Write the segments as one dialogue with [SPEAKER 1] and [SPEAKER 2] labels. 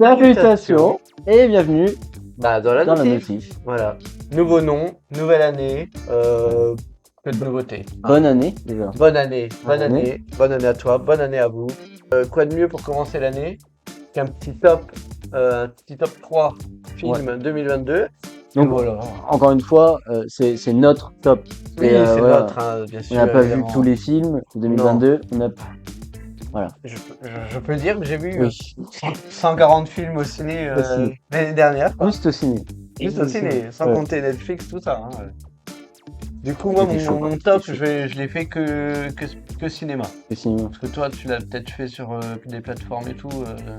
[SPEAKER 1] Salutations et bienvenue
[SPEAKER 2] Bah, dans la
[SPEAKER 1] dans la
[SPEAKER 2] notif.
[SPEAKER 1] notif.
[SPEAKER 2] Voilà. Nouveau nom, nouvelle année, que de nouveautés.
[SPEAKER 1] Bonne année déjà.
[SPEAKER 2] Bonne année, bonne
[SPEAKER 1] Bonne année.
[SPEAKER 2] année, bonne année à toi, bonne année à vous. Quoi de mieux pour commencer l'année qu'un petit top 3 film 2022.
[SPEAKER 1] Donc
[SPEAKER 2] voilà.
[SPEAKER 1] encore une fois, c'est notre top.
[SPEAKER 2] Oui,
[SPEAKER 1] Et,
[SPEAKER 2] c'est
[SPEAKER 1] voilà.
[SPEAKER 2] notre, hein, bien
[SPEAKER 1] On
[SPEAKER 2] sûr.
[SPEAKER 1] n'a pas vu
[SPEAKER 2] évidemment.
[SPEAKER 1] tous les films 2022. On a... Voilà.
[SPEAKER 2] Je peux dire que j'ai vu
[SPEAKER 1] Oui.
[SPEAKER 2] 140 films au ciné
[SPEAKER 1] Au ciné.
[SPEAKER 2] l'année dernière. quoi.
[SPEAKER 1] Juste au ciné.
[SPEAKER 2] Juste au ciné, sans
[SPEAKER 1] Ouais.
[SPEAKER 2] compter Netflix, tout ça. Hein. Du coup, moi,
[SPEAKER 1] C'était chaud,
[SPEAKER 2] mon
[SPEAKER 1] c'était
[SPEAKER 2] top,
[SPEAKER 1] chaud.
[SPEAKER 2] je l'ai fait que cinéma.
[SPEAKER 1] Au cinéma.
[SPEAKER 2] Parce que toi, tu l'as peut-être fait sur des plateformes et tout.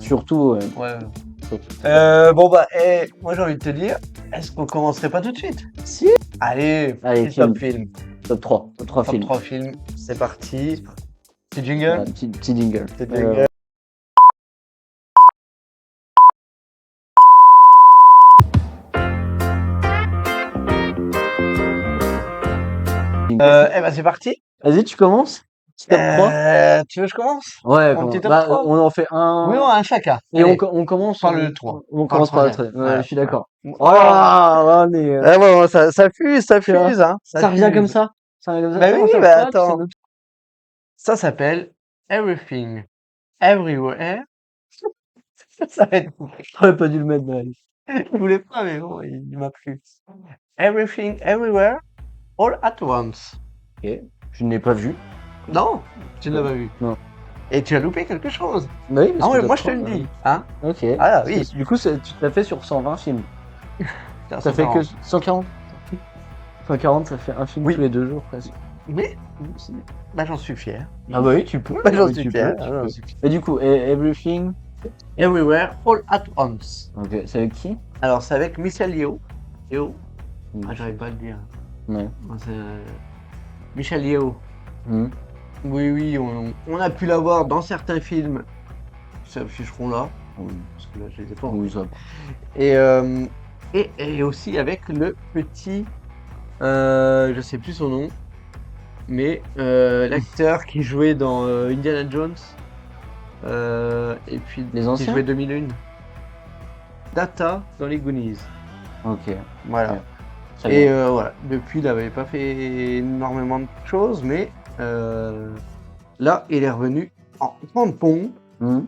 [SPEAKER 1] Surtout,
[SPEAKER 2] Ouais.
[SPEAKER 1] surtout.
[SPEAKER 2] Bon, bah, moi, j'ai envie de te dire, est-ce qu'on commencerait pas tout de suite?
[SPEAKER 1] Si.
[SPEAKER 2] Allez,
[SPEAKER 1] Allez,
[SPEAKER 2] petit top film.
[SPEAKER 1] Top 3. Top 3
[SPEAKER 2] Top
[SPEAKER 1] films.
[SPEAKER 2] 3 films, c'est parti. Petit jingle?
[SPEAKER 1] Voilà, petit jingle.
[SPEAKER 2] Petit jingle. C'est parti.
[SPEAKER 1] Vas-y, tu commences. Petit top 3.
[SPEAKER 2] Tu veux que je commence?
[SPEAKER 1] Ouais,
[SPEAKER 2] Mon petit top
[SPEAKER 1] bah,
[SPEAKER 2] 3?
[SPEAKER 1] on en fait un.
[SPEAKER 2] Oui, un chacun.
[SPEAKER 1] Et
[SPEAKER 2] Allez,
[SPEAKER 1] on commence
[SPEAKER 2] par le 3.
[SPEAKER 1] On
[SPEAKER 2] Par le
[SPEAKER 1] commence par le
[SPEAKER 2] troisième.
[SPEAKER 1] 3. Ouais,
[SPEAKER 2] Voilà.
[SPEAKER 1] je suis d'accord.
[SPEAKER 2] Voilà.
[SPEAKER 1] Oh, on est,
[SPEAKER 2] Bon, ça fuse,
[SPEAKER 1] tu vois,
[SPEAKER 2] hein.
[SPEAKER 1] ça revient comme
[SPEAKER 2] fuse.
[SPEAKER 1] ça. Ça revient comme ça.
[SPEAKER 2] Bah
[SPEAKER 1] Tiens, on
[SPEAKER 2] oui,
[SPEAKER 1] cherche
[SPEAKER 2] bah
[SPEAKER 1] pas, puis
[SPEAKER 2] attends.
[SPEAKER 1] c'est notre-
[SPEAKER 2] Ça s'appelle Everything, Everywhere. Ça va être...
[SPEAKER 1] J'aurais pas dû le mettre dans la liste.
[SPEAKER 2] Je voulais pas, mais bon, il m'a plu. Everything, Everywhere, All at Once.
[SPEAKER 1] Ok. Je ne l'ai pas vu.
[SPEAKER 2] Non, tu ne l'as pas vu.
[SPEAKER 1] Non.
[SPEAKER 2] Et tu as loupé quelque chose.
[SPEAKER 1] Bah oui, parce
[SPEAKER 2] Ah
[SPEAKER 1] que
[SPEAKER 2] ouais,
[SPEAKER 1] top
[SPEAKER 2] moi je te
[SPEAKER 1] 3,
[SPEAKER 2] le
[SPEAKER 1] bah
[SPEAKER 2] dis. Hein?
[SPEAKER 1] oui. Ok.
[SPEAKER 2] Ah
[SPEAKER 1] Parce
[SPEAKER 2] oui.
[SPEAKER 1] que, du coup, tu t'as fait sur 120 films.
[SPEAKER 2] Putain,
[SPEAKER 1] Ça fait que
[SPEAKER 2] 140.
[SPEAKER 1] 140. 140, ça fait un film
[SPEAKER 2] Oui.
[SPEAKER 1] tous les 2 jours presque.
[SPEAKER 2] Mais, bah j'en suis fier.
[SPEAKER 1] Ah bah oui, tu peux.
[SPEAKER 2] Bah, j'en
[SPEAKER 1] Oui,
[SPEAKER 2] suis
[SPEAKER 1] tu
[SPEAKER 2] fier.
[SPEAKER 1] peux, tu peux. Et du coup, Everything.
[SPEAKER 2] Everywhere, All at Once.
[SPEAKER 1] Ok, c'est avec qui?
[SPEAKER 2] Alors c'est avec Michelle Yeoh. J'arrive pas à le dire.
[SPEAKER 1] Ouais.
[SPEAKER 2] C'est Michelle Yeoh.
[SPEAKER 1] Mhm.
[SPEAKER 2] Oui, on a pu la voir dans certains films qui s'afficheront là,
[SPEAKER 1] Oui.
[SPEAKER 2] parce que là je les ai pas.
[SPEAKER 1] Oui, ça.
[SPEAKER 2] Et aussi avec le petit, je sais plus son nom, mais l'acteur qui jouait dans Indiana Jones, et puis
[SPEAKER 1] Les
[SPEAKER 2] qui
[SPEAKER 1] anciens?
[SPEAKER 2] jouait 2001. Data dans les Goonies.
[SPEAKER 1] Ok.
[SPEAKER 2] Voilà.
[SPEAKER 1] Ouais. Très bien.
[SPEAKER 2] Et voilà, depuis il n'avait pas fait énormément de choses, mais là il est revenu en grande pompe.
[SPEAKER 1] Mhm.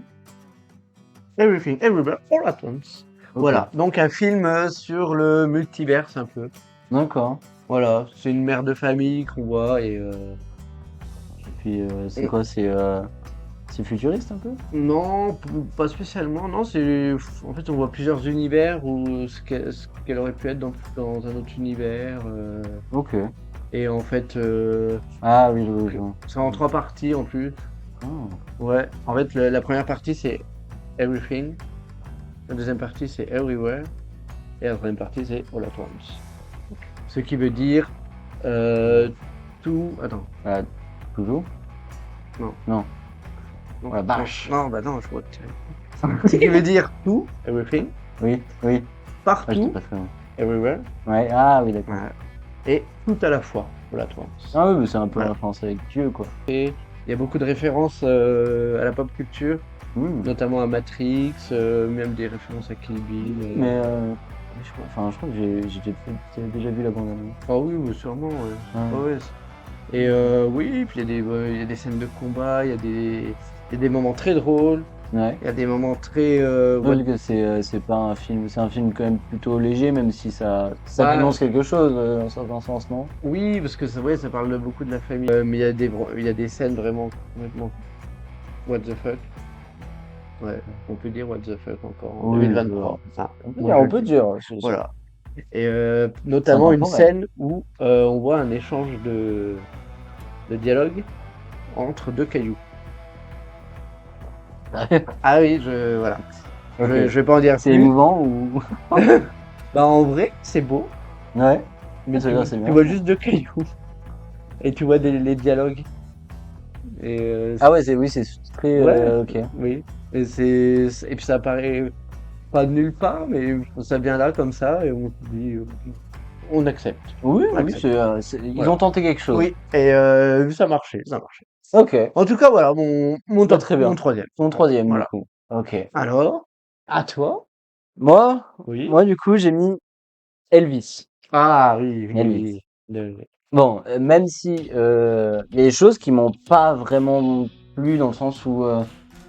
[SPEAKER 2] Everything, Everywhere, All at Once.
[SPEAKER 1] Ok.
[SPEAKER 2] Voilà, donc un film sur le multiverse un peu.
[SPEAKER 1] D'accord.
[SPEAKER 2] Voilà, c'est une mère de famille qu'on voit et
[SPEAKER 1] Puis c'est
[SPEAKER 2] Et-
[SPEAKER 1] quoi? C'est futuriste un peu?
[SPEAKER 2] non, pas spécialement. Non, c'est en fait on voit plusieurs univers ou ce qu'elle aurait pu être dans un autre univers.
[SPEAKER 1] Ok.
[SPEAKER 2] Et en fait,
[SPEAKER 1] Ah oui, je vois.
[SPEAKER 2] c'est en 3 parties en plus.
[SPEAKER 1] Ah.
[SPEAKER 2] Ouais, en fait la première partie c'est Everything, la deuxième partie c'est Everywhere et la troisième partie c'est All at Once. Ce qui veut dire tout. Attends.
[SPEAKER 1] Ah, toujours?
[SPEAKER 2] Non.
[SPEAKER 1] Non. Oh la vache.
[SPEAKER 2] Non, bah non, je vois que ce qui veut dire tout, Everything,
[SPEAKER 1] Oui, oui. Ouais, j'étais
[SPEAKER 2] partout,
[SPEAKER 1] pas très loin.
[SPEAKER 2] Everywhere,
[SPEAKER 1] Ouais, ah oui, d'accord.
[SPEAKER 2] voilà. Et tout à la fois, All at Once.
[SPEAKER 1] Ah oui, mais c'est un peu
[SPEAKER 2] Voilà.
[SPEAKER 1] la France avec Dieu, quoi.
[SPEAKER 2] Et il y a beaucoup de références à la pop culture, notamment à Matrix, même des références à Kill Bill.
[SPEAKER 1] Mais je crois que j'ai déjà vu la bande-annonce.
[SPEAKER 2] Ah oui, sûrement, ouais.
[SPEAKER 1] Ouais.
[SPEAKER 2] Ouais. Et oui, puis il y a des scènes de combat, il y a des moments très drôles,
[SPEAKER 1] Ouais.
[SPEAKER 2] il y a des moments très...
[SPEAKER 1] Ouais, que c'est pas un film, c'est un film quand même plutôt léger, même si ça
[SPEAKER 2] Bah,
[SPEAKER 1] annonce quelque chose dans un certain sens, non?
[SPEAKER 2] Oui, parce que ça parle beaucoup de la famille. Mais il y a des scènes vraiment complètement what the fuck. Ouais, on peut dire what the fuck encore en
[SPEAKER 1] Oui,
[SPEAKER 2] 2023. Ah,
[SPEAKER 1] On peut dire.
[SPEAKER 2] voilà. Et notamment une
[SPEAKER 1] intemporel.
[SPEAKER 2] scène où on voit un échange de dialogue entre 2 cailloux. Ah oui, voilà.
[SPEAKER 1] Ok.
[SPEAKER 2] Je vais pas en dire
[SPEAKER 1] C'est
[SPEAKER 2] plus.
[SPEAKER 1] émouvant ou?
[SPEAKER 2] Bah en vrai, c'est beau,
[SPEAKER 1] Ouais.
[SPEAKER 2] mais
[SPEAKER 1] Ça veut dire c'est bien.
[SPEAKER 2] tu vois juste 2 cailloux. Et tu vois les dialogues. Et
[SPEAKER 1] Ah ouais, c'est très.
[SPEAKER 2] Ouais.
[SPEAKER 1] Ok.
[SPEAKER 2] oui. Et puis ça apparaît pas de nulle part, mais ça vient là comme ça et on se dit on accepte.
[SPEAKER 1] Oui,
[SPEAKER 2] Ouais,
[SPEAKER 1] oui, ils
[SPEAKER 2] Voilà.
[SPEAKER 1] ont tenté quelque chose.
[SPEAKER 2] Oui, et ça marchait.
[SPEAKER 1] Ok.
[SPEAKER 2] En tout cas, voilà mon top,
[SPEAKER 1] très bien.
[SPEAKER 2] mon troisième.
[SPEAKER 1] Ton troisième,
[SPEAKER 2] Voilà.
[SPEAKER 1] du coup. Ok.
[SPEAKER 2] Alors, À toi?
[SPEAKER 1] Moi,
[SPEAKER 2] Oui.
[SPEAKER 1] moi du coup, j'ai mis Elvis.
[SPEAKER 2] Ah oui, oui,
[SPEAKER 1] Elvis.
[SPEAKER 2] oui. Le-
[SPEAKER 1] Bon, même si il y a des choses qui m'ont pas vraiment plu dans le sens où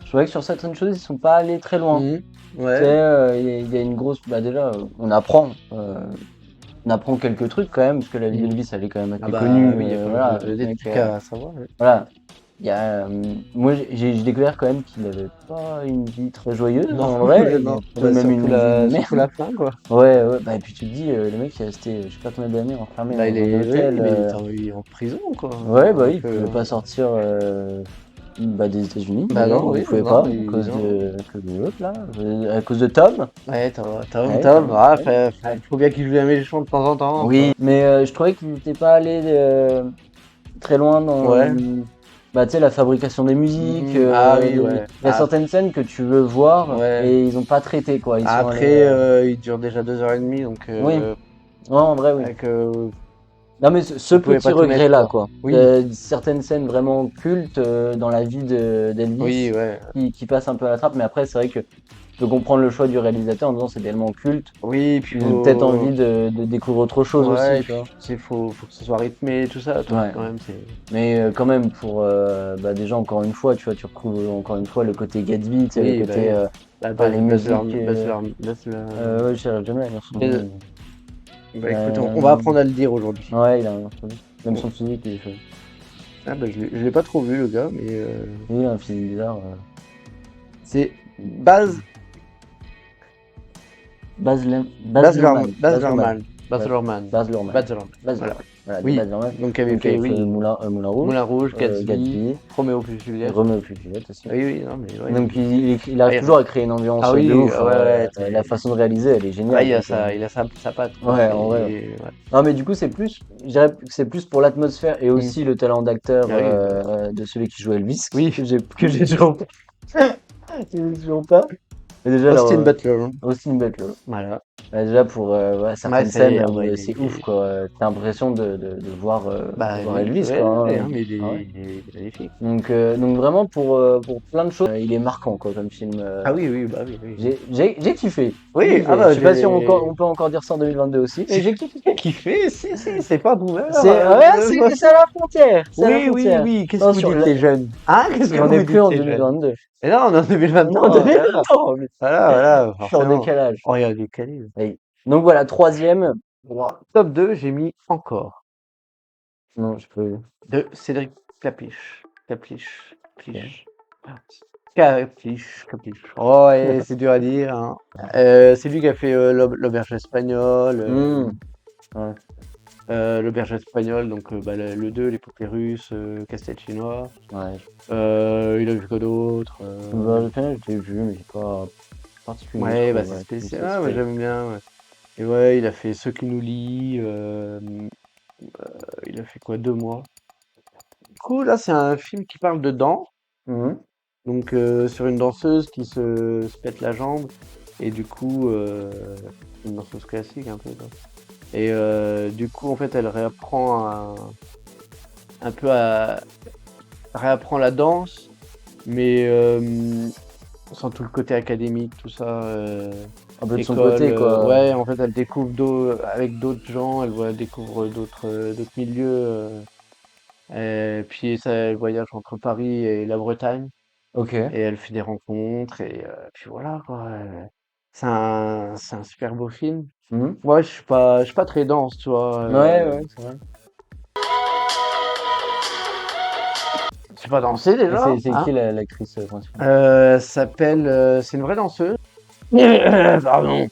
[SPEAKER 1] je trouvais que sur certaines choses ils sont pas allés très loin.
[SPEAKER 2] Mhm.
[SPEAKER 1] Tu sais,
[SPEAKER 2] Ouais.
[SPEAKER 1] il y a une grosse, bah déjà, on apprend quelques trucs quand même parce que la vie
[SPEAKER 2] Mhm.
[SPEAKER 1] d'Elvis elle est quand même
[SPEAKER 2] Ah
[SPEAKER 1] assez
[SPEAKER 2] bah
[SPEAKER 1] connue.
[SPEAKER 2] oui, il y a quand même
[SPEAKER 1] Voilà, le
[SPEAKER 2] des
[SPEAKER 1] mec,
[SPEAKER 2] trucs à savoir. Ouais.
[SPEAKER 1] voilà. Il y a, moi j'ai découvert quand même qu'il avait pas une vie très joyeuse
[SPEAKER 2] Non,
[SPEAKER 1] en vrai. Il a
[SPEAKER 2] non.
[SPEAKER 1] plutôt
[SPEAKER 2] Bah,
[SPEAKER 1] même une vie de
[SPEAKER 2] surtout
[SPEAKER 1] merde.
[SPEAKER 2] la fin, quoi.
[SPEAKER 1] Ouais, ouais. Bah et puis tu te dis, le mec il est resté, je sais pas combien d'années enfermé
[SPEAKER 2] Bah,
[SPEAKER 1] dans un
[SPEAKER 2] oui,
[SPEAKER 1] hôtel.
[SPEAKER 2] mais il est en prison, quoi.
[SPEAKER 1] Ouais, bah oui,
[SPEAKER 2] Donc,
[SPEAKER 1] il pouvait pas sortir bah, des États-Unis
[SPEAKER 2] bah
[SPEAKER 1] d'ailleurs,
[SPEAKER 2] non,
[SPEAKER 1] il
[SPEAKER 2] oui,
[SPEAKER 1] pouvait
[SPEAKER 2] non,
[SPEAKER 1] pas
[SPEAKER 2] non.
[SPEAKER 1] à cause de l'autre là, à cause de Tom.
[SPEAKER 2] Ouais, Tom,
[SPEAKER 1] Ouais,
[SPEAKER 2] Tom,
[SPEAKER 1] Tom.
[SPEAKER 2] ah,
[SPEAKER 1] Ouais.
[SPEAKER 2] il faut bien qu'il joue un méchant de temps en temps,
[SPEAKER 1] Oui,
[SPEAKER 2] quoi.
[SPEAKER 1] mais je trouvais qu'il n'était pas allé très loin dans
[SPEAKER 2] Ouais.
[SPEAKER 1] bah, tu sais, la fabrication des musiques.
[SPEAKER 2] Ah oui, ouais.
[SPEAKER 1] Il y a certaines scènes que tu veux voir
[SPEAKER 2] Ouais.
[SPEAKER 1] et ils ont pas traité quoi. Ils sont allés.
[SPEAKER 2] Après, il dure déjà 2h30, donc
[SPEAKER 1] Oui, ouais, en vrai, oui.
[SPEAKER 2] avec,
[SPEAKER 1] Non, mais ce
[SPEAKER 2] il pouvait
[SPEAKER 1] petit
[SPEAKER 2] pas tout mettre,
[SPEAKER 1] regret-là,
[SPEAKER 2] quoi.
[SPEAKER 1] quoi.
[SPEAKER 2] Oui,
[SPEAKER 1] Certaines scènes vraiment cultes dans la vie
[SPEAKER 2] oui,
[SPEAKER 1] d'Elvis
[SPEAKER 2] ouais.
[SPEAKER 1] qui passent un peu à la trappe, mais après, c'est vrai que je peux comprendre le choix du réalisateur en disant c'est tellement culte.
[SPEAKER 2] Oui, puis
[SPEAKER 1] Ils ont peut-être
[SPEAKER 2] faut.
[SPEAKER 1] envie de découvrir autre chose
[SPEAKER 2] Ouais,
[SPEAKER 1] aussi,
[SPEAKER 2] et
[SPEAKER 1] tu
[SPEAKER 2] puis
[SPEAKER 1] vois.
[SPEAKER 2] tu sais, faut que ce soit rythmé et tout ça, toi,
[SPEAKER 1] Ouais.
[SPEAKER 2] quand même, c'est.
[SPEAKER 1] Mais quand même, pour bah, déjà, encore une fois, tu vois, tu retrouves encore une fois le côté Gatsby, tu sais, le
[SPEAKER 2] Oui, bah
[SPEAKER 1] côté
[SPEAKER 2] oui. Bah,
[SPEAKER 1] les musiques. Ouais, j'arrive jamais à dire son
[SPEAKER 2] Buzz-
[SPEAKER 1] nom.
[SPEAKER 2] Bah écoute, on va
[SPEAKER 1] Euh,
[SPEAKER 2] apprendre à le dire aujourd'hui.
[SPEAKER 1] ouais, il a un même
[SPEAKER 2] Bon.
[SPEAKER 1] son physique, il est chouette.
[SPEAKER 2] Ah bah je l'ai pas trop vu, le gars, mais
[SPEAKER 1] Il a un physique bizarre.
[SPEAKER 2] c'est Baz,
[SPEAKER 1] Baz Luhrmann.
[SPEAKER 2] Baz
[SPEAKER 1] Baz Luhrmann.
[SPEAKER 2] Luhrmann. Baz Luhrmann.
[SPEAKER 1] Baz Luhrmann.
[SPEAKER 2] Baz Luhrmann.
[SPEAKER 1] Baz
[SPEAKER 2] Voilà.
[SPEAKER 1] Luhrmann. Voilà, de
[SPEAKER 2] Oui,
[SPEAKER 1] Baz Luhrmann.
[SPEAKER 2] donc il avait
[SPEAKER 1] Donc, il
[SPEAKER 2] fait,
[SPEAKER 1] avait fait
[SPEAKER 2] oui,
[SPEAKER 1] Moulin Rouge,
[SPEAKER 2] Moulin Rouge, Gatsby,
[SPEAKER 1] Gatsby,
[SPEAKER 2] Roméo plus Juliette.
[SPEAKER 1] Romeo plus Juliette aussi.
[SPEAKER 2] Oui, oui, non, mais ouais.
[SPEAKER 1] Donc, il
[SPEAKER 2] Ah,
[SPEAKER 1] arrive toujours à créer une ambiance
[SPEAKER 2] ah
[SPEAKER 1] de
[SPEAKER 2] oui,
[SPEAKER 1] ouf.
[SPEAKER 2] ouais, ouais,
[SPEAKER 1] La façon de réaliser, elle est
[SPEAKER 2] ah bah,
[SPEAKER 1] géniale. Donc,
[SPEAKER 2] il a sa patte, quoi.
[SPEAKER 1] ouais, en vrai.
[SPEAKER 2] Ouais.
[SPEAKER 1] Non, mais du coup, je dirais que c'est plus pour l'atmosphère et
[SPEAKER 2] Mm.
[SPEAKER 1] aussi le talent d'acteur
[SPEAKER 2] Ah oui,
[SPEAKER 1] de celui qui joue Elvis,
[SPEAKER 2] oui.
[SPEAKER 1] que j'ai toujours, que j'ai toujours pas. Mais déjà, alors,
[SPEAKER 2] Austin Butler, hein.
[SPEAKER 1] Austin Butler.
[SPEAKER 2] Voilà.
[SPEAKER 1] Déjà pour ouais,
[SPEAKER 2] Ouais,
[SPEAKER 1] certaines scènes
[SPEAKER 2] ah
[SPEAKER 1] où
[SPEAKER 2] bah,
[SPEAKER 1] c'est ouf quoi. T'as l'impression de
[SPEAKER 2] bah
[SPEAKER 1] voir
[SPEAKER 2] oui,
[SPEAKER 1] Elvis
[SPEAKER 2] ouais,
[SPEAKER 1] quoi.
[SPEAKER 2] ouais,
[SPEAKER 1] Hein.
[SPEAKER 2] hein, mais
[SPEAKER 1] Ah ouais.
[SPEAKER 2] il est magnifique.
[SPEAKER 1] Donc vraiment pour plein de choses, il est marquant quoi comme film.
[SPEAKER 2] Ah oui, oui, bah oui, oui.
[SPEAKER 1] J'ai kiffé. J'ai
[SPEAKER 2] Oui, ah
[SPEAKER 1] kiffé. Je
[SPEAKER 2] bah
[SPEAKER 1] sais pas si
[SPEAKER 2] j'ai
[SPEAKER 1] on peut encore dire ça en 2022 aussi, mais j'ai kiffé.
[SPEAKER 2] kiffé, si, c'est pas d'ouvert.
[SPEAKER 1] Ouais, c'est à la frontière. C'est à la
[SPEAKER 2] Oui, oui,
[SPEAKER 1] frontière.
[SPEAKER 2] oui, qu'est-ce que vous
[SPEAKER 1] Attention,
[SPEAKER 2] dites les jeunes? Hein? Qu'est-ce
[SPEAKER 1] et
[SPEAKER 2] que
[SPEAKER 1] on
[SPEAKER 2] vous
[SPEAKER 1] n'est plus
[SPEAKER 2] dites
[SPEAKER 1] en
[SPEAKER 2] les jeunes?
[SPEAKER 1] 2022.
[SPEAKER 2] Et non, on est en
[SPEAKER 1] Non,
[SPEAKER 2] 2023, voilà.
[SPEAKER 1] attends,
[SPEAKER 2] Voilà, voilà,
[SPEAKER 1] je suis en
[SPEAKER 2] forcément.
[SPEAKER 1] décalage.
[SPEAKER 2] Oh, il y a du calibre.
[SPEAKER 1] Oui. Donc voilà, troisième.
[SPEAKER 2] Top 2, j'ai mis encore.
[SPEAKER 1] Non, je peux.
[SPEAKER 2] De Cédric Clapiche. Clapiche.
[SPEAKER 1] Ok.
[SPEAKER 2] Capiche. Oh, et c'est dur à dire, hein. C'est lui qui a fait l'auberge espagnole.
[SPEAKER 1] Hmm, ouais.
[SPEAKER 2] L'auberge espagnole, donc bah, le 2, les poupées russes, casse-tête chinois.
[SPEAKER 1] Ouais.
[SPEAKER 2] Il a vu quoi d'autre
[SPEAKER 1] Bah, le final, je l'ai vu, mais j'ai pas particulier, je
[SPEAKER 2] Ouais, bah
[SPEAKER 1] trouve.
[SPEAKER 2] c'est
[SPEAKER 1] Ouais,
[SPEAKER 2] spécial.
[SPEAKER 1] c'est
[SPEAKER 2] Ah, moi
[SPEAKER 1] spé-
[SPEAKER 2] j'aime bien. Ouais. Et ouais, il a fait Ceux qui nous lient. Il a fait quoi, 2 mois. Du coup, là, c'est un film qui parle de danse.
[SPEAKER 1] Mhm.
[SPEAKER 2] Donc, sur une danseuse qui se pète la jambe. Et du coup, une danseuse classique un peu, quoi. Et du coup, en fait, elle réapprend un peu réapprend la danse, mais sans tout le côté académique, tout ça.
[SPEAKER 1] Un peu de son
[SPEAKER 2] École,
[SPEAKER 1] côté, quoi.
[SPEAKER 2] ouais, en fait, elle découvre avec d'autres gens, elle découvre d'autres milieux. Puis ça, elle voyage entre Paris et la Bretagne,
[SPEAKER 1] Ok.
[SPEAKER 2] et elle fait des rencontres, et puis voilà, quoi. C'est un super beau film.
[SPEAKER 1] Mhm.
[SPEAKER 2] Moi, je suis pas très dense, tu vois.
[SPEAKER 1] Ouais, ouais, c'est vrai.
[SPEAKER 2] Je sais pas danser
[SPEAKER 1] Et
[SPEAKER 2] déjà,
[SPEAKER 1] c'est
[SPEAKER 2] hein.
[SPEAKER 1] qui l'actrice principale?
[SPEAKER 2] S'appelle, c'est une vraie danseuse. Pardon.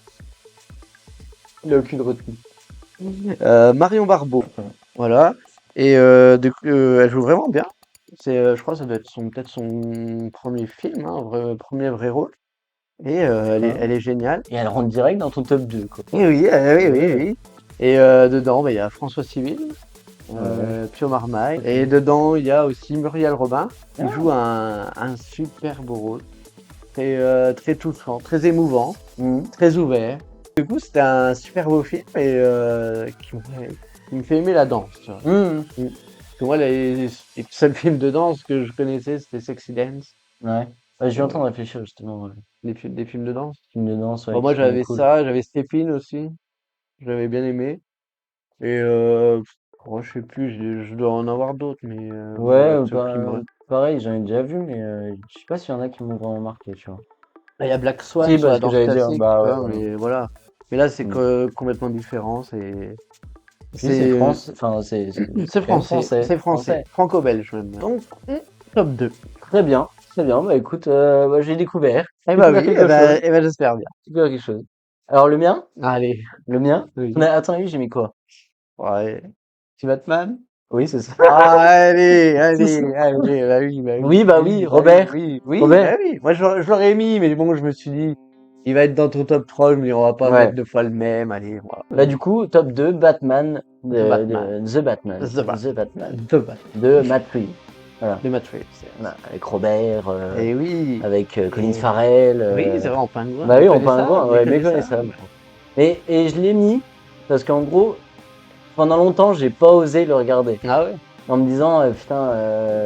[SPEAKER 1] Il a aucune retenue.
[SPEAKER 2] Marion Barbeau.
[SPEAKER 1] Ouais.
[SPEAKER 2] Voilà. Et du coup, elle joue vraiment bien. Je crois que ça doit être peut-être son premier film, hein, premier vrai rôle. Et
[SPEAKER 1] D'accord.
[SPEAKER 2] elle est géniale.
[SPEAKER 1] Et elle rentre direct dans ton top 2, quoi.
[SPEAKER 2] Et oui, oui, oui,
[SPEAKER 1] Ouais.
[SPEAKER 2] oui. Et dedans, bah, il y a François Civil,
[SPEAKER 1] Ouais.
[SPEAKER 2] Pio Marmaille. Et dedans, il y a aussi Muriel Robin, qui
[SPEAKER 1] Ah.
[SPEAKER 2] joue un super beau rôle. Très touchant, très émouvant,
[SPEAKER 1] Mhm.
[SPEAKER 2] très ouvert. Du coup, c'était un super beau film, et qui me fait aimer la danse, tu vois.
[SPEAKER 1] Mhm.
[SPEAKER 2] Parce que moi, les seuls films de danse que je connaissais, c'était Sexy Dance.
[SPEAKER 1] Ouais. Ouais, je suis en train de réfléchir justement. Ouais.
[SPEAKER 2] Des films de danse.
[SPEAKER 1] Film de danse, ouais,
[SPEAKER 2] Bon,
[SPEAKER 1] qui
[SPEAKER 2] moi,
[SPEAKER 1] sont
[SPEAKER 2] j'avais
[SPEAKER 1] cool.
[SPEAKER 2] ça, j'avais Stephen aussi. Je l'avais bien aimé. Et oh, je sais plus, je dois en avoir d'autres, mais voilà,
[SPEAKER 1] Ouais,
[SPEAKER 2] ceux qui me...
[SPEAKER 1] pareil, j'en ai déjà vu, mais je sais pas s'il y en a qui m'ont vraiment marqué, tu vois.
[SPEAKER 2] Ah, il y a Black
[SPEAKER 1] Si,
[SPEAKER 2] Swan sur
[SPEAKER 1] bah,
[SPEAKER 2] la
[SPEAKER 1] ce que
[SPEAKER 2] danse
[SPEAKER 1] j'allais dire,
[SPEAKER 2] classique,
[SPEAKER 1] bah
[SPEAKER 2] tu
[SPEAKER 1] ouais,
[SPEAKER 2] vois,
[SPEAKER 1] voilà.
[SPEAKER 2] mais voilà. Mais là, c'est
[SPEAKER 1] Mm.
[SPEAKER 2] complètement différent.
[SPEAKER 1] Puis c'est
[SPEAKER 2] C'est,
[SPEAKER 1] France, enfin,
[SPEAKER 2] c'est
[SPEAKER 1] quand même
[SPEAKER 2] français,
[SPEAKER 1] français.
[SPEAKER 2] c'est français,
[SPEAKER 1] Français.
[SPEAKER 2] franco-belge même. Donc, top 2.
[SPEAKER 1] Très bien, très bien. Bah écoute, bah, j'ai découvert.
[SPEAKER 2] Eh
[SPEAKER 1] J'ai
[SPEAKER 2] bah
[SPEAKER 1] découvert
[SPEAKER 2] oui,
[SPEAKER 1] quelque chose.
[SPEAKER 2] eh ben j'espère bien.
[SPEAKER 1] J'ai découvert quelque chose. Alors le mien?
[SPEAKER 2] Allez,
[SPEAKER 1] Le mien?
[SPEAKER 2] oui.
[SPEAKER 1] Attends, oui, j'ai mis quoi?
[SPEAKER 2] Ouais. Petit Batman?
[SPEAKER 1] Oui, c'est ça.
[SPEAKER 2] Ah, allez,
[SPEAKER 1] C'est ça.
[SPEAKER 2] allez, allez,
[SPEAKER 1] Oui, bah oui, Robert. Robert.
[SPEAKER 2] bah oui. Moi, je l'aurais mis, mais bon, je me suis dit, il va être dans ton top 3, je me dis, on va pas
[SPEAKER 1] Ouais.
[SPEAKER 2] mettre 2 fois le même, allez, voilà.
[SPEAKER 1] Bah du coup, top 2, Batman
[SPEAKER 2] The Batman.
[SPEAKER 1] The Batman.
[SPEAKER 2] The Batman.
[SPEAKER 1] The Batman.
[SPEAKER 2] The Batman.
[SPEAKER 1] De Matt Reeves. Voilà.
[SPEAKER 2] De Matt Reeves.
[SPEAKER 1] Voilà, avec Robert,
[SPEAKER 2] Et oui.
[SPEAKER 1] avec Colin
[SPEAKER 2] Et...
[SPEAKER 1] Farrell.
[SPEAKER 2] Oui, c'est vrai, en pingouin,
[SPEAKER 1] Bah oui, en
[SPEAKER 2] méconnaissable,
[SPEAKER 1] pingouin, ouais,
[SPEAKER 2] méconnaissable.
[SPEAKER 1] méconnaissable. Et je l'ai mis parce qu'en gros, pendant longtemps, j'ai pas osé le regarder.
[SPEAKER 2] Ah ouais?
[SPEAKER 1] En me disant, putain,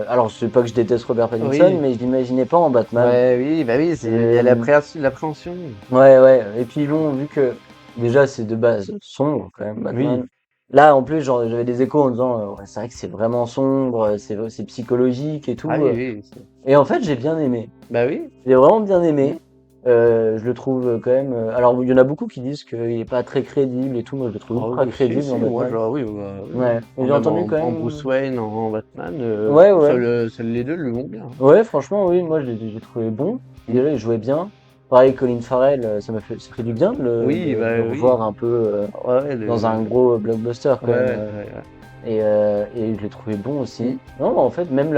[SPEAKER 1] alors je sais pas que je déteste Robert Pattinson,
[SPEAKER 2] Oui.
[SPEAKER 1] mais je l'imaginais pas en Batman.
[SPEAKER 2] Ouais, oui, bah oui, il y a l'appréhension.
[SPEAKER 1] Ouais, ouais. Et puis bon, vu que déjà c'est de base sombre quand même,
[SPEAKER 2] Oui.
[SPEAKER 1] Batman. Là, en plus, genre, j'avais des échos en disant, ouais, c'est vrai que c'est vraiment sombre, c'est psychologique et
[SPEAKER 2] Ah
[SPEAKER 1] tout.
[SPEAKER 2] oui, oui.
[SPEAKER 1] Et en fait, j'ai bien aimé.
[SPEAKER 2] Bah oui.
[SPEAKER 1] J'ai vraiment bien
[SPEAKER 2] Mm.
[SPEAKER 1] aimé. Je le trouve quand même. Alors, il y en a beaucoup qui disent qu'il est pas très crédible et tout. Moi, je le trouve
[SPEAKER 2] Ah
[SPEAKER 1] ultra
[SPEAKER 2] oui, si,
[SPEAKER 1] crédible
[SPEAKER 2] si,
[SPEAKER 1] en
[SPEAKER 2] moi,
[SPEAKER 1] Batman.
[SPEAKER 2] genre, oui, bah, oui.
[SPEAKER 1] Ouais. Et j'ai
[SPEAKER 2] Même
[SPEAKER 1] entendu quand
[SPEAKER 2] en
[SPEAKER 1] même.
[SPEAKER 2] Bruce Wayne, en Batman,
[SPEAKER 1] Ouais, ouais.
[SPEAKER 2] les deux le vont bien.
[SPEAKER 1] Ouais, franchement, oui. Moi, j'ai trouvé bon.
[SPEAKER 2] Mm.
[SPEAKER 1] Déjà, il jouait bien. Pareil, Colin Farrell, ça fait du bien
[SPEAKER 2] Oui, bah
[SPEAKER 1] le
[SPEAKER 2] oui.
[SPEAKER 1] revoir un peu
[SPEAKER 2] Ouais,
[SPEAKER 1] dans un gros blockbuster quand
[SPEAKER 2] ouais,
[SPEAKER 1] même.
[SPEAKER 2] ouais, ouais.
[SPEAKER 1] Et je l'ai trouvé bon aussi.
[SPEAKER 2] Mm.
[SPEAKER 1] Non, en fait, même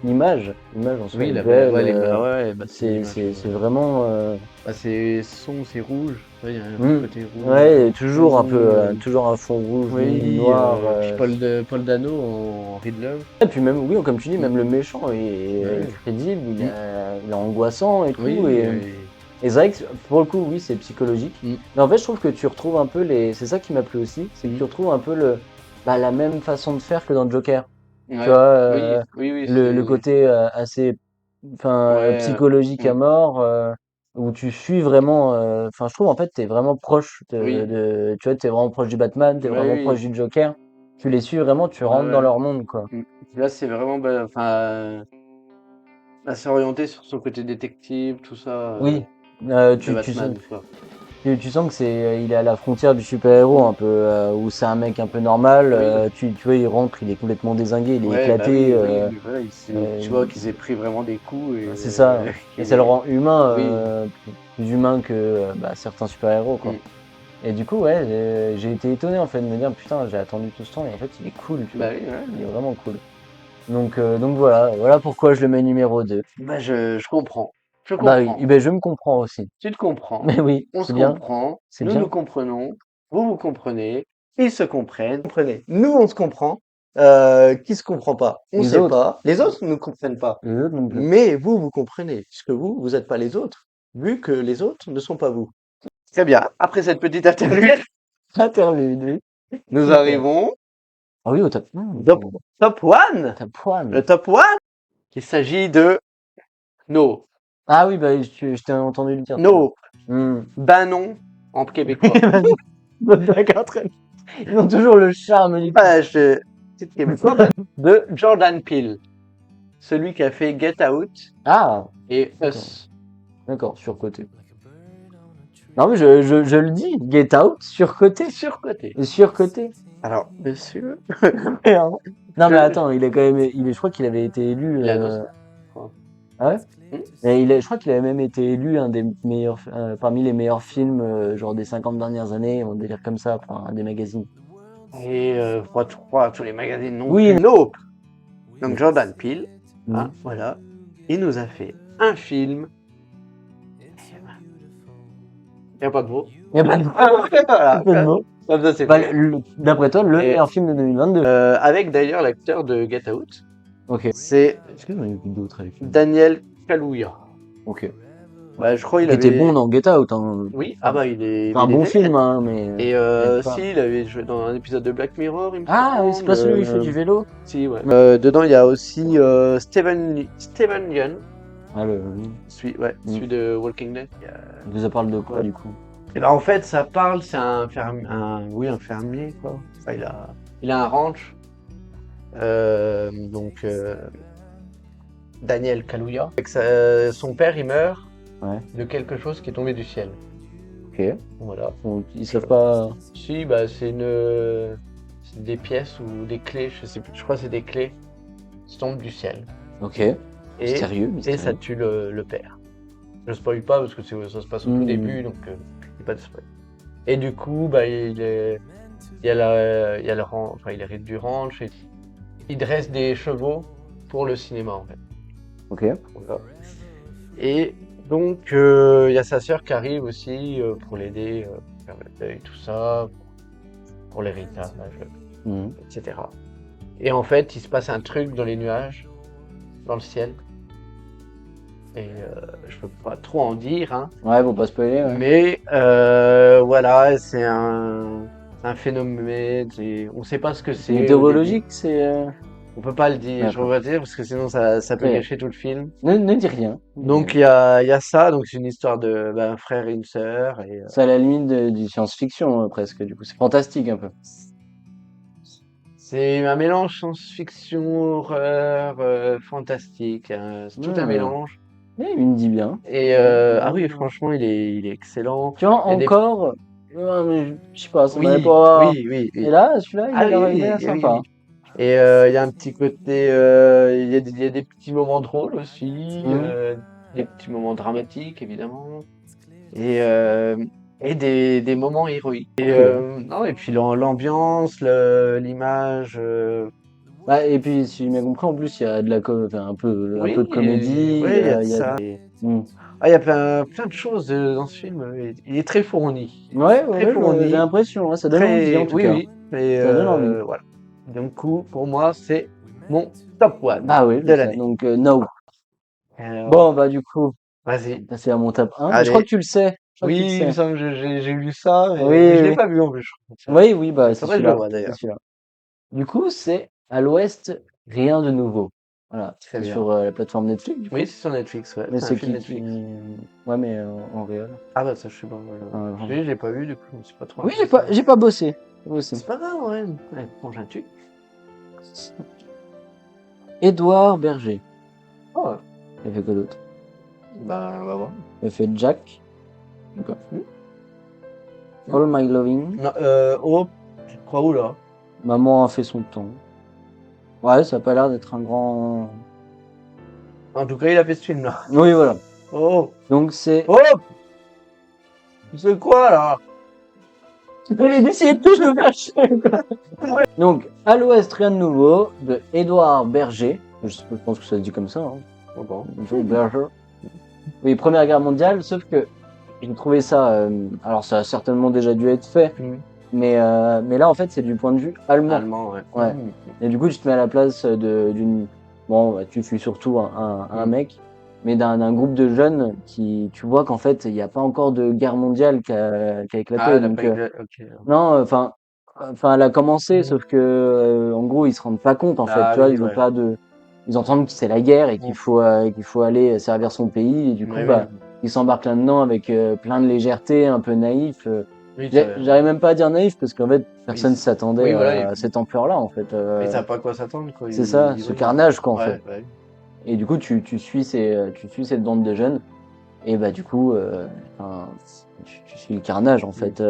[SPEAKER 1] l'image en soi
[SPEAKER 2] Oui,
[SPEAKER 1] est
[SPEAKER 2] la,
[SPEAKER 1] belle.
[SPEAKER 2] ouais, ouais, bah, c'est l'image.
[SPEAKER 1] C'est vraiment.
[SPEAKER 2] Bah, c'est sombre, c'est rouge. Ouais, il y a un
[SPEAKER 1] Hmm.
[SPEAKER 2] côté rouge.
[SPEAKER 1] Ouais,
[SPEAKER 2] Un
[SPEAKER 1] toujours un
[SPEAKER 2] fond,
[SPEAKER 1] peu, toujours un fond rouge,
[SPEAKER 2] oui,
[SPEAKER 1] noir.
[SPEAKER 2] puis Paul Dano en Riddler.
[SPEAKER 1] Et puis même, oui, comme tu dis,
[SPEAKER 2] Mm.
[SPEAKER 1] même le méchant est
[SPEAKER 2] Ouais.
[SPEAKER 1] crédible,
[SPEAKER 2] Mm.
[SPEAKER 1] il est angoissant et tout.
[SPEAKER 2] Oui,
[SPEAKER 1] Et c'est vrai que pour le coup, oui, c'est psychologique.
[SPEAKER 2] Mm.
[SPEAKER 1] Mais en fait, je trouve que tu retrouves un peu c'est ça qui m'a plu aussi, c'est que tu retrouves un peu la même façon de faire que dans Joker. Tu
[SPEAKER 2] ouais.
[SPEAKER 1] vois,
[SPEAKER 2] Oui, oui, oui,
[SPEAKER 1] le côté assez, enfin,
[SPEAKER 2] ouais.
[SPEAKER 1] psychologique à
[SPEAKER 2] Mm.
[SPEAKER 1] mort, où tu suis vraiment, enfin, je trouve en fait, t'es vraiment proche
[SPEAKER 2] Oui.
[SPEAKER 1] tu vois, t'es vraiment proche du Batman, t'es
[SPEAKER 2] Ouais,
[SPEAKER 1] vraiment proche
[SPEAKER 2] oui.
[SPEAKER 1] du Joker. Tu les suis vraiment, tu
[SPEAKER 2] Ouais,
[SPEAKER 1] rentres dans
[SPEAKER 2] ouais.
[SPEAKER 1] leur monde, quoi.
[SPEAKER 2] Mm. Là, c'est vraiment, bah, enfin, assez orienté sur son côté détective, tout ça,
[SPEAKER 1] Oui,
[SPEAKER 2] de Batman, quoi.
[SPEAKER 1] tu sens que il est à la frontière du super-héros
[SPEAKER 2] Mm.
[SPEAKER 1] un peu, où c'est un mec un peu normal,
[SPEAKER 2] Oui.
[SPEAKER 1] tu vois, il rentre, il est complètement dézingué, il est
[SPEAKER 2] Ouais, bah
[SPEAKER 1] éclaté,
[SPEAKER 2] oui, oui, oui, voilà,
[SPEAKER 1] euh,
[SPEAKER 2] tu vois qu'il s'est pris vraiment des coups et
[SPEAKER 1] c'est ça. Et
[SPEAKER 2] qu'il
[SPEAKER 1] ça le
[SPEAKER 2] est...
[SPEAKER 1] rend humain,
[SPEAKER 2] Oui.
[SPEAKER 1] plus humain que bah, certains super-héros, quoi.
[SPEAKER 2] Mm.
[SPEAKER 1] Et du coup, ouais, j'ai été étonné en fait de me dire, putain, j'ai attendu tout ce temps et en fait, il est cool, tu vois.
[SPEAKER 2] Bah oui, ouais.
[SPEAKER 1] Il est vraiment cool. Donc voilà pourquoi je le mets numéro 2.
[SPEAKER 2] Bah, je comprends. Je
[SPEAKER 1] Bah oui,
[SPEAKER 2] comprends.
[SPEAKER 1] et ben je me comprends aussi.
[SPEAKER 2] Tu te comprends.
[SPEAKER 1] Mais oui,
[SPEAKER 2] On se
[SPEAKER 1] c'est bien,
[SPEAKER 2] comprend.
[SPEAKER 1] c'est
[SPEAKER 2] Nous nous
[SPEAKER 1] bien.
[SPEAKER 2] comprenons. Vous vous comprenez. Ils se comprennent. Comprenez. Nous, on se comprend. Qui se comprend pas? On
[SPEAKER 1] Les
[SPEAKER 2] sait
[SPEAKER 1] autres,
[SPEAKER 2] pas. Les autres ne comprennent pas.
[SPEAKER 1] les autres non plus.
[SPEAKER 2] Mais vous, vous comprenez, puisque vous, vous n'êtes pas les autres, vu que les autres ne sont pas vous. Très bien. Après cette petite interlude,
[SPEAKER 1] Interlude, oui.
[SPEAKER 2] nous
[SPEAKER 1] Super.
[SPEAKER 2] arrivons
[SPEAKER 1] Ah oui, au top.
[SPEAKER 2] au top 1.
[SPEAKER 1] T'as poil.
[SPEAKER 2] Le top 1, il s'agit de No.
[SPEAKER 1] Ah oui, bah je t'ai entendu le dire.
[SPEAKER 2] No.
[SPEAKER 1] Hmm.
[SPEAKER 2] Ben non, en québécois.
[SPEAKER 1] D'accord, très bien. Ils ont toujours le charme du
[SPEAKER 2] Ah, c'est québécois. De Jordan Peele. Celui qui a fait Get Out
[SPEAKER 1] Ah,
[SPEAKER 2] et
[SPEAKER 1] d'accord.
[SPEAKER 2] Us.
[SPEAKER 1] D'accord, surcoté. Non mais je le dis, Get Out, surcoté.
[SPEAKER 2] Surcoté.
[SPEAKER 1] Surcoté.
[SPEAKER 2] Alors, monsieur,
[SPEAKER 1] Merde. Non mais
[SPEAKER 2] je-
[SPEAKER 1] attends, je crois qu'il avait été élu.
[SPEAKER 2] il a un Oscar, je crois.
[SPEAKER 1] Ah ouais?
[SPEAKER 2] Hmm.
[SPEAKER 1] Et je crois qu'il avait même été élu un des meilleurs, parmi les meilleurs films, genre des 50 dernières années, on délire comme ça, par un des magazines.
[SPEAKER 2] Et pas tous les magazines non
[SPEAKER 1] Oui,
[SPEAKER 2] plus. Nope. Donc Jordan Peele,
[SPEAKER 1] mais-
[SPEAKER 2] hein, voilà, il nous a fait un film. Il n'y a pas de mots.
[SPEAKER 1] Il y a pas de
[SPEAKER 2] Voilà.
[SPEAKER 1] pas de mots.
[SPEAKER 2] Comme ça, c'est
[SPEAKER 1] Bah,
[SPEAKER 2] fait.
[SPEAKER 1] d'après toi, le
[SPEAKER 2] Et-
[SPEAKER 1] meilleur film de 2022.
[SPEAKER 2] Avec d'ailleurs l'acteur de Get Out,
[SPEAKER 1] Ok.
[SPEAKER 2] c'est
[SPEAKER 1] Est-ce que j'en ai vu d'autres avec lui?
[SPEAKER 2] Daniel Kaluuya.
[SPEAKER 1] Ok.
[SPEAKER 2] Bah, je crois
[SPEAKER 1] Il
[SPEAKER 2] il
[SPEAKER 1] était
[SPEAKER 2] avait.
[SPEAKER 1] bon dans Get Out, hein.
[SPEAKER 2] Oui, ah bah il est.
[SPEAKER 1] C'est un
[SPEAKER 2] il
[SPEAKER 1] bon
[SPEAKER 2] était-
[SPEAKER 1] film, hein, mais.
[SPEAKER 2] Et
[SPEAKER 1] mais pas-
[SPEAKER 2] si, il avait joué dans un épisode de Black Mirror, il me
[SPEAKER 1] Ah, oui, c'est pas celui où il fait
[SPEAKER 2] semble.
[SPEAKER 1] du vélo?
[SPEAKER 2] Si, ouais. Dedans, il y a aussi Steven Yeun,
[SPEAKER 1] Ah,
[SPEAKER 2] celui de Walking Dead.
[SPEAKER 1] ça parle de quoi, du coup?
[SPEAKER 2] Et ben en fait, ça parle, c'est un fermier quoi. Enfin, il a un ranch. Donc Daniel Kaluuya. Son père, il meurt
[SPEAKER 1] Ouais,
[SPEAKER 2] de quelque chose qui est tombé du ciel.
[SPEAKER 1] ok.
[SPEAKER 2] Voilà.
[SPEAKER 1] Donc, ils savent pas.
[SPEAKER 2] Si, bah c'est des pièces ou des clés, je sais plus. Je crois que c'est des clés qui tombent du ciel.
[SPEAKER 1] Ok.
[SPEAKER 2] Et
[SPEAKER 1] Mystérieux,
[SPEAKER 2] et ça
[SPEAKER 1] mystérieux.
[SPEAKER 2] tue le père. Je spoil pas parce que ça se passe au tout début, donc il n'y a pas de spoil. Et du coup, bah il y a enfin il hérite du ranch et il dresse des chevaux pour le cinéma en fait.
[SPEAKER 1] Ok.
[SPEAKER 2] Voilà. Et donc, il y a sa sœur qui arrive aussi pour l'aider, faire le deuil, tout ça, pour l'héritage,
[SPEAKER 1] Mhm.
[SPEAKER 2] etc. Et en fait, il se passe un truc dans les nuages, dans le ciel. Et je peux pas trop en dire, hein.
[SPEAKER 1] Ouais, faut pas spoiler, ouais.
[SPEAKER 2] Mais voilà, c'est un phénomène. On sait pas ce que c'est au début.
[SPEAKER 1] Météorologique, c'est.
[SPEAKER 2] On peut pas le dire, je peux
[SPEAKER 1] D'accord.
[SPEAKER 2] pas le dire parce que sinon ça peut
[SPEAKER 1] Oui.
[SPEAKER 2] gâcher tout le film.
[SPEAKER 1] Ne dis rien. Ne dis
[SPEAKER 2] Donc
[SPEAKER 1] rien.
[SPEAKER 2] il y a ça, donc c'est une histoire de un frère et une sœur et
[SPEAKER 1] C'est à la limite du science-fiction, presque, du coup. C'est fantastique, un peu.
[SPEAKER 2] c'est un mélange science-fiction, horreur, fantastique, hein. C'est tout un
[SPEAKER 1] Hmm.
[SPEAKER 2] mélange.
[SPEAKER 1] Mais il me dit bien.
[SPEAKER 2] Et ah oui,
[SPEAKER 1] Hmm.
[SPEAKER 2] franchement, il est excellent.
[SPEAKER 1] Tu vois,
[SPEAKER 2] Il y a des
[SPEAKER 1] encore. Mais je sais pas, ça m'avait
[SPEAKER 2] oui,
[SPEAKER 1] pas.
[SPEAKER 2] oui, oui,
[SPEAKER 1] Et
[SPEAKER 2] oui.
[SPEAKER 1] là, celui-là,
[SPEAKER 2] Ah
[SPEAKER 1] il a
[SPEAKER 2] oui,
[SPEAKER 1] l'air
[SPEAKER 2] oui, oui,
[SPEAKER 1] sympa.
[SPEAKER 2] oui. Et il y a un petit côté, il y a des petits moments drôles aussi,
[SPEAKER 1] Hmm.
[SPEAKER 2] des petits moments dramatiques évidemment, et euh, et des moments héroïques. Et
[SPEAKER 1] Ok.
[SPEAKER 2] non, et puis l'ambiance, l'image.
[SPEAKER 1] Bah, et puis, si j'ai bien compris, en plus, il y a de la enfin, un peu de
[SPEAKER 2] Oui,
[SPEAKER 1] comédie.
[SPEAKER 2] ouais, il y a de
[SPEAKER 1] Il y a
[SPEAKER 2] ça.
[SPEAKER 1] Hmm.
[SPEAKER 2] Ah, il y a plein de choses dans ce film. Il est très fourni.
[SPEAKER 1] Ouais,
[SPEAKER 2] Très
[SPEAKER 1] ouais, j'ai
[SPEAKER 2] fourni.
[SPEAKER 1] l'impression, hein, ça donne envie, en
[SPEAKER 2] Très.
[SPEAKER 1] tout
[SPEAKER 2] Oui,
[SPEAKER 1] cas.
[SPEAKER 2] oui. Et
[SPEAKER 1] Ça donne envie.
[SPEAKER 2] voilà. Du coup, pour moi, c'est mon top one
[SPEAKER 1] Ah oui, je
[SPEAKER 2] de
[SPEAKER 1] sais.
[SPEAKER 2] l'année.
[SPEAKER 1] Donc, no.
[SPEAKER 2] Alors,
[SPEAKER 1] Bon, bah, du coup, on va
[SPEAKER 2] vas-y.
[SPEAKER 1] passer à mon top 1. Mais je crois
[SPEAKER 2] Allez.
[SPEAKER 1] que tu le sais. Je crois que tu le
[SPEAKER 2] Oui, il me
[SPEAKER 1] sais.
[SPEAKER 2] semble que j'ai lu ça,
[SPEAKER 1] Oui,
[SPEAKER 2] mais je l'ai
[SPEAKER 1] oui.
[SPEAKER 2] pas vu en plus, je crois. Tiens.
[SPEAKER 1] Oui, oui, bah,
[SPEAKER 2] Il
[SPEAKER 1] c'est
[SPEAKER 2] faudrait que je le
[SPEAKER 1] celui-là.
[SPEAKER 2] voie
[SPEAKER 1] C'est
[SPEAKER 2] d'ailleurs.
[SPEAKER 1] celui-là. Du coup, c'est À l'Ouest, rien de nouveau. Voilà.
[SPEAKER 2] Très
[SPEAKER 1] C'est
[SPEAKER 2] bien.
[SPEAKER 1] sur la plateforme Netflix, du
[SPEAKER 2] Oui,
[SPEAKER 1] coup.
[SPEAKER 2] c'est sur Netflix, ouais.
[SPEAKER 1] Mais
[SPEAKER 2] C'est un
[SPEAKER 1] c'est
[SPEAKER 2] film
[SPEAKER 1] qui...
[SPEAKER 2] Netflix.
[SPEAKER 1] Ouais, mais en réel.
[SPEAKER 2] Ah bah ça, je sais pas.
[SPEAKER 1] Vraiment.
[SPEAKER 2] Je l'ai pas vu, du coup, je me suis pas trop
[SPEAKER 1] Oui,
[SPEAKER 2] intéressé.
[SPEAKER 1] j'ai pas bossé. J'ai bossé.
[SPEAKER 2] C'est pas grave, ouais. Ouais, bon, j'ai un truc.
[SPEAKER 1] Édouard Berger.
[SPEAKER 2] Oh,
[SPEAKER 1] Il a fait quoi d'autre?
[SPEAKER 2] bah, on va voir.
[SPEAKER 1] Il a fait Jack. D'accord.
[SPEAKER 2] Hmm.
[SPEAKER 1] All My Loving.
[SPEAKER 2] Non, oh, tu te crois où là?
[SPEAKER 1] Maman a fait son temps. Ouais, ça a pas l'air d'être un grand.
[SPEAKER 2] En tout cas, il a fait ce film là.
[SPEAKER 1] Oui, voilà.
[SPEAKER 2] Oh,
[SPEAKER 1] Donc c'est.
[SPEAKER 2] oh, c'est quoi là?
[SPEAKER 1] J'ai essayé de tout le faire chier, quoi. Donc, À l'Ouest, rien de nouveau, de Édouard Berger. Je pense que ça se dit comme ça, hein.
[SPEAKER 2] Oh, bon.
[SPEAKER 1] Berger. Oui, Première Guerre mondiale, sauf que j'ai trouvé ça. Alors, ça a certainement déjà dû être fait,
[SPEAKER 2] Hmm.
[SPEAKER 1] mais là, en fait, c'est du point de vue allemand.
[SPEAKER 2] Allemand, ouais.
[SPEAKER 1] Ouais.
[SPEAKER 2] Hmm.
[SPEAKER 1] Et du coup, tu te mets à la place d'une. Bon, bah, tu suis surtout un mec, mais d'un groupe de jeunes qui. Tu vois qu'en fait, il n'y a pas encore de guerre mondiale qui a éclaté.
[SPEAKER 2] Ah, elle a
[SPEAKER 1] Donc,
[SPEAKER 2] pas éclaté. Ok.
[SPEAKER 1] non, enfin, elle a commencé,
[SPEAKER 2] Hmm.
[SPEAKER 1] sauf que, en gros, ils se rendent pas compte, en fait.
[SPEAKER 2] Ah
[SPEAKER 1] Tu vois,
[SPEAKER 2] oui,
[SPEAKER 1] ils ont
[SPEAKER 2] ouais.
[SPEAKER 1] pas de. Ils entendent que c'est la guerre et
[SPEAKER 2] Hmm.
[SPEAKER 1] qu'il faut aller servir son pays. Et du coup,
[SPEAKER 2] Oui, oui.
[SPEAKER 1] bah, ils s'embarquent là-dedans avec plein de légèreté, un peu naïf.
[SPEAKER 2] Oui, ça.
[SPEAKER 1] J'arrive même pas à dire naïf parce qu'en fait,
[SPEAKER 2] Oui,
[SPEAKER 1] personne s'attendait
[SPEAKER 2] oui, voilà.
[SPEAKER 1] à cette ampleur-là, en fait.
[SPEAKER 2] Ils savent pas à quoi s'attendre, quoi.
[SPEAKER 1] C'est ça, ce
[SPEAKER 2] Ouais,
[SPEAKER 1] carnage, quoi, en fait.
[SPEAKER 2] ouais, ouais.
[SPEAKER 1] Et du coup, tu suis cette bande de jeunes. Et bah, du coup, enfin, tu suis le carnage, en fait.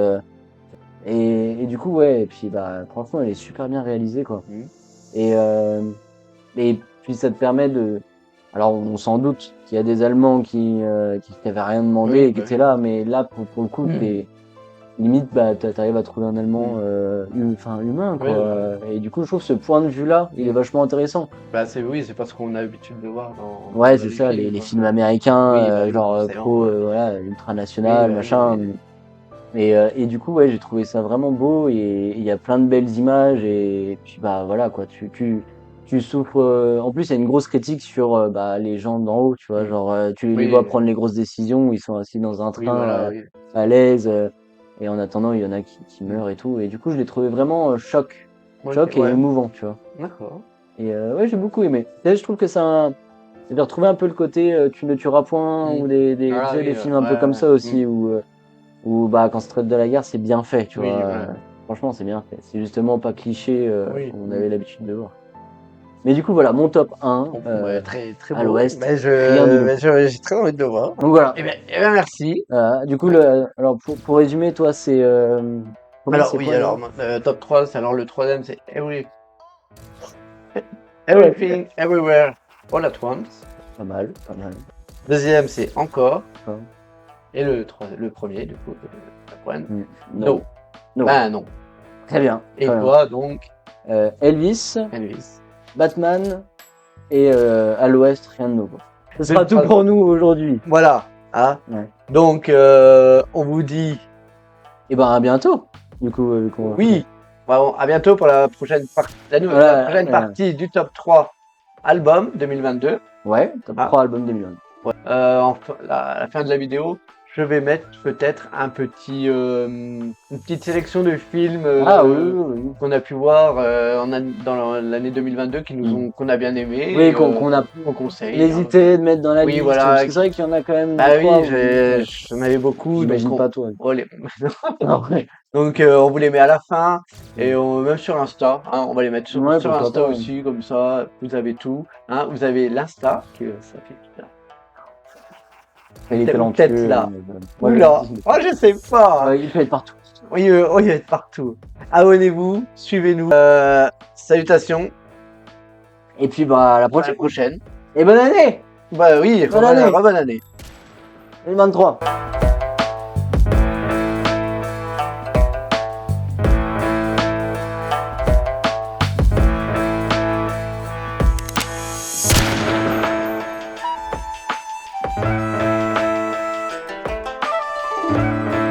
[SPEAKER 1] Et du coup, ouais, et puis, bah, franchement, elle est super bien réalisée, quoi.
[SPEAKER 2] Hmm.
[SPEAKER 1] Et, puis, ça te permet de. Alors, on s'en doute qu'il y a des Allemands qui t'avaient rien demandé
[SPEAKER 2] Oui,
[SPEAKER 1] et qui
[SPEAKER 2] bah
[SPEAKER 1] étaient
[SPEAKER 2] oui.
[SPEAKER 1] là, mais là, pour le coup,
[SPEAKER 2] Hmm.
[SPEAKER 1] limite, bah, t'arrives à trouver un Allemand, enfin, humain,
[SPEAKER 2] Ouais,
[SPEAKER 1] quoi.
[SPEAKER 2] ouais.
[SPEAKER 1] Et du coup, je trouve que ce point de vue-là, il est
[SPEAKER 2] Hmm.
[SPEAKER 1] vachement intéressant.
[SPEAKER 2] Bah, oui, c'est pas ce qu'on a l'habitude de voir
[SPEAKER 1] Ouais,
[SPEAKER 2] dans
[SPEAKER 1] c'est
[SPEAKER 2] les
[SPEAKER 1] ça,
[SPEAKER 2] films,
[SPEAKER 1] les
[SPEAKER 2] quoi.
[SPEAKER 1] films américains,
[SPEAKER 2] Oui, bah oui,
[SPEAKER 1] genre
[SPEAKER 2] forcément,
[SPEAKER 1] pro,
[SPEAKER 2] ouais.
[SPEAKER 1] voilà,
[SPEAKER 2] Oui,
[SPEAKER 1] ultranational,
[SPEAKER 2] bah oui,
[SPEAKER 1] machin.
[SPEAKER 2] oui.
[SPEAKER 1] Et du coup, ouais, j'ai trouvé ça vraiment beau et il y a plein de belles images et puis bah voilà quoi, tu souffres. En plus, il y a une grosse critique sur bah, les gens d'en haut, tu vois,
[SPEAKER 2] Hmm.
[SPEAKER 1] genre tu les vois
[SPEAKER 2] Oui,
[SPEAKER 1] prendre les grosses décisions, ils sont assis dans un
[SPEAKER 2] oui,
[SPEAKER 1] train
[SPEAKER 2] voilà, oui.
[SPEAKER 1] à l'aise et en attendant, il y en a qui
[SPEAKER 2] Hmm.
[SPEAKER 1] meurent et tout. Et du coup, je l'ai trouvé vraiment
[SPEAKER 2] Ok,
[SPEAKER 1] choc et
[SPEAKER 2] ouais.
[SPEAKER 1] émouvant, tu vois.
[SPEAKER 2] D'accord.
[SPEAKER 1] Et ouais, j'ai beaucoup aimé. Et je trouve que c'est un Et de retrouver un peu le côté Tu ne tueras point ou tu
[SPEAKER 2] Ah
[SPEAKER 1] sais,
[SPEAKER 2] oui,
[SPEAKER 1] des films un peu
[SPEAKER 2] ouais,
[SPEAKER 1] comme
[SPEAKER 2] ouais.
[SPEAKER 1] ça aussi où bah quand se traite de la guerre c'est bien fait, tu
[SPEAKER 2] Oui,
[SPEAKER 1] vois.
[SPEAKER 2] ouais.
[SPEAKER 1] Franchement c'est bien fait. C'est justement pas cliché
[SPEAKER 2] Oui.
[SPEAKER 1] comme on avait l'habitude de voir. Mais du coup voilà mon top 1
[SPEAKER 2] Ouais, très, très
[SPEAKER 1] à
[SPEAKER 2] beau.
[SPEAKER 1] l'ouest,
[SPEAKER 2] Mais
[SPEAKER 1] rien de nouveau.
[SPEAKER 2] j'ai très envie de le voir.
[SPEAKER 1] Donc voilà.
[SPEAKER 2] Eh ben, merci.
[SPEAKER 1] Du coup alors pour résumer toi c'est comment
[SPEAKER 2] Alors,
[SPEAKER 1] c'est
[SPEAKER 2] oui,
[SPEAKER 1] quoi
[SPEAKER 2] alors,
[SPEAKER 1] là
[SPEAKER 2] top 3, alors le troisième, c'est Everything, Everywhere, All at Once.
[SPEAKER 1] Pas mal, pas mal.
[SPEAKER 2] Deuxième, c'est Encore.
[SPEAKER 1] Hein.
[SPEAKER 2] Et le premier, du coup, One.
[SPEAKER 1] Non. Non.
[SPEAKER 2] Ben non.
[SPEAKER 1] Très bien.
[SPEAKER 2] Et
[SPEAKER 1] très bien.
[SPEAKER 2] toi, donc,
[SPEAKER 1] Elvis,
[SPEAKER 2] Elvis.
[SPEAKER 1] Batman et à l'ouest, rien de nouveau. Ce sera tout
[SPEAKER 2] phrases.
[SPEAKER 1] pour nous aujourd'hui.
[SPEAKER 2] Voilà. Hein.
[SPEAKER 1] Ouais.
[SPEAKER 2] Donc, on vous dit
[SPEAKER 1] Et ben à bientôt. Du coup,
[SPEAKER 2] oui. Bon, à bientôt pour la prochaine, la prochaine partie du top 3 album 2022.
[SPEAKER 1] Ouais, top 3 album 2020.
[SPEAKER 2] Ouais. À la fin de la vidéo, je vais mettre peut-être une petite sélection de films
[SPEAKER 1] Oui.
[SPEAKER 2] qu'on a pu voir dans l'année 2022 qu'on a bien aimé.
[SPEAKER 1] Oui,
[SPEAKER 2] et,
[SPEAKER 1] qu'on a
[SPEAKER 2] conseille.
[SPEAKER 1] hésité de mettre dans la
[SPEAKER 2] Oui,
[SPEAKER 1] liste.
[SPEAKER 2] voilà.
[SPEAKER 1] Parce que c'est vrai qu'il y en a quand même.
[SPEAKER 2] Bah oui,
[SPEAKER 1] trois,
[SPEAKER 2] j'en avais beaucoup.
[SPEAKER 1] J'imagine pas toi.
[SPEAKER 2] Donc on vous les met à la fin et même sur Insta, hein, on va les mettre sur Insta aussi, comme ça vous avez tout. Hein, vous avez l'Insta qui s'affiche là.
[SPEAKER 1] Il est talentueux.
[SPEAKER 2] Là. Oula, je sais pas.
[SPEAKER 1] Il peut être partout.
[SPEAKER 2] Oui, il va être partout. Abonnez-vous, suivez-nous. Salutations.
[SPEAKER 1] Et puis bah à la prochaine. Et bonne année.
[SPEAKER 2] Bah oui, bonne année.
[SPEAKER 1] 2023.